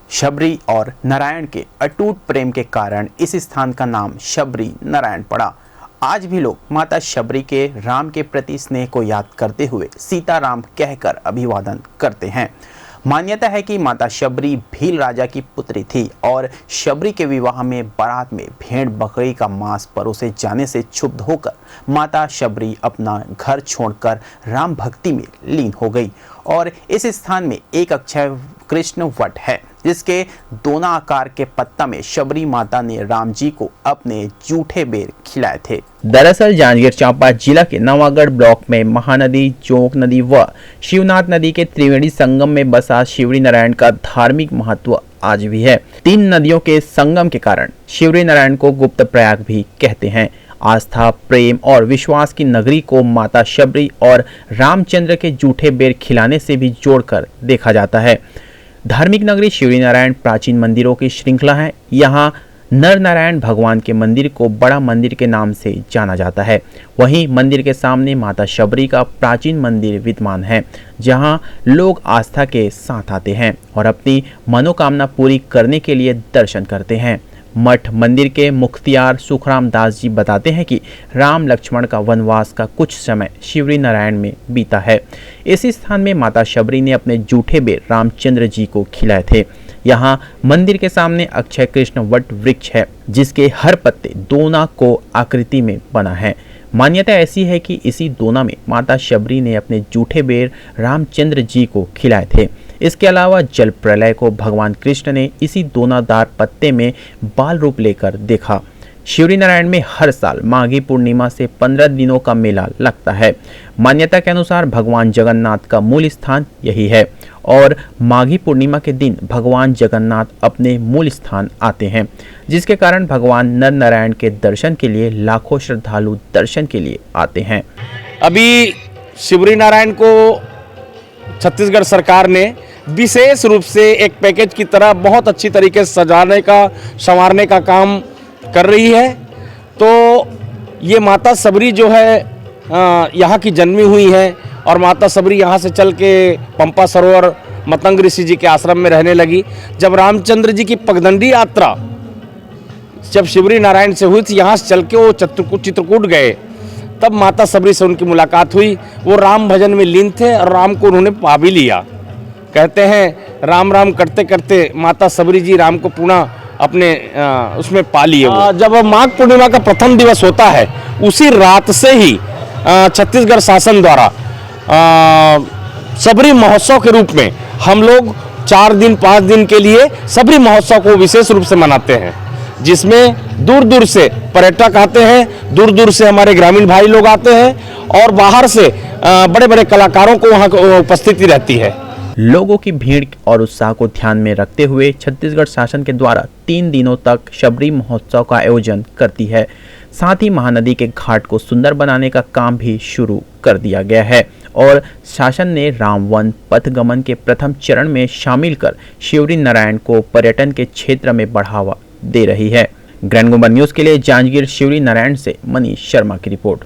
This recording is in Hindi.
शबरी और नारायण के अटूट प्रेम के कारण इस स्थान का नाम शबरी नारायण पड़ा। आज भी लोग माता शबरी के राम के प्रति स्नेह को याद करते हुए सीताराम कहकर अभिवादन करते हैं। मान्यता है कि माता शबरी भील राजा की पुत्री थी और शबरी के विवाह में बारात में भेड़ बकरी का मांस परोसे जाने से क्षुब्ध होकर माता शबरी अपना घर छोड़कर राम भक्ति में लीन हो गई और इस स्थान में एक अक्षय कृष्ण वट है जिसके दोना आकार के पत्ता में शबरी माता ने राम जी को अपने जूठे बेर खिलाए थे। दरअसल जांजगीर चांपा जिला के नवागढ़ ब्लॉक में महानदी, जोंक नदी व शिवनाथ नदी के त्रिवेणी संगम में बसा शिवरी नारायण का धार्मिक महत्व आज भी है। तीन नदियों के संगम के कारण शिवरी नारायण को गुप्त प्रयाग भी कहते हैं। आस्था, प्रेम और विश्वास की नगरी को माता शबरी और रामचंद्र के जूठे बेर खिलाने से भी जोड़कर देखा जाता है। धार्मिक नगरी शिवरी नारायण प्राचीन मंदिरों की श्रृंखला है। यहाँ नर नारायण भगवान के मंदिर को बड़ा मंदिर के नाम से जाना जाता है। वहीं मंदिर के सामने माता शबरी का प्राचीन मंदिर विद्यमान है, जहां लोग आस्था के साथ आते हैं और अपनी मनोकामना पूरी करने के लिए दर्शन करते हैं। मठ मंदिर के मुख्तियार सुखराम दास जी बताते हैं कि राम लक्ष्मण का वनवास का कुछ समय शिवरी नारायण में बीता है। इसी स्थान में माता शबरी ने अपने जूठे बेर रामचंद्र जी को खिलाए थे। यहाँ मंदिर के सामने अक्षय कृष्ण वट वृक्ष है जिसके हर पत्ते दोना को आकृति में बना है। मान्यता ऐसी है कि इसी दोना में माता शबरी ने अपने जूठे बेर रामचंद्र जी को खिलाए थे। इसके अलावा जल प्रलय को भगवान कृष्ण ने इसी दोनादार पत्ते में बाल रूप लेकर देखा। शिवरी नारायण में हर साल माघी पूर्णिमा से 15 दिनों का मेला लगता है। मान्यता के अनुसार भगवान जगन्नाथ का मूल स्थान यही है और माघी पूर्णिमा के दिन भगवान जगन्नाथ अपने मूल स्थान आते हैं, जिसके कारण भगवान नर नारायण के दर्शन के लिए लाखों श्रद्धालु दर्शन के लिए आते हैं। अभी शिवरी नारायण को छत्तीसगढ़ सरकार ने विशेष रूप से एक पैकेज की तरह बहुत अच्छी तरीके से सजाने का, संवारने का काम कर रही है। तो ये माता शबरी जो है यहाँ की जन्मी हुई है और माता शबरी यहाँ से चल के पंपा सरोवर मतंग ऋषि जी के आश्रम में रहने लगी। जब रामचंद्र जी की पगडंडी यात्रा जब शिवरी नारायण से हुई थी, यहाँ से चल के वो चित्रकूट गए, तब माता शबरी से उनकी मुलाकात हुई। वो राम भजन में लीन थे और राम को उन्होंने पा भी लिया। कहते हैं राम राम करते करते माता शबरी जी राम को पुनः अपने उसमें पा लिए। जब माघ पूर्णिमा का प्रथम दिवस होता है, उसी रात से ही छत्तीसगढ़ शासन द्वारा शबरी महोत्सव के रूप में हम लोग 4 दिन 5 दिन के लिए शबरी महोत्सव को विशेष रूप से मनाते हैं, जिसमें दूर दूर से पर्यटक आते हैं, दूर दूर से हमारे ग्रामीण भाई लोग आते हैं और बाहर से बड़े बड़े कलाकारों को वहाँ उपस्थिति रहती है। लोगों की भीड़ और उत्साह को ध्यान में रखते हुए छत्तीसगढ़ शासन के द्वारा 3 दिनों तक शबरी महोत्सव का आयोजन करती है। साथ ही महानदी के घाट को सुंदर बनाने का काम भी शुरू कर दिया गया है और शासन ने रामवन पथगमन के प्रथम चरण में शामिल कर शिवरी नारायण को पर्यटन के क्षेत्र में बढ़ावा दे रही है। ग्रैंड गुम्बद न्यूज़ के लिए जांजगीर शिवरी नारायण से मनीष शर्मा की रिपोर्ट।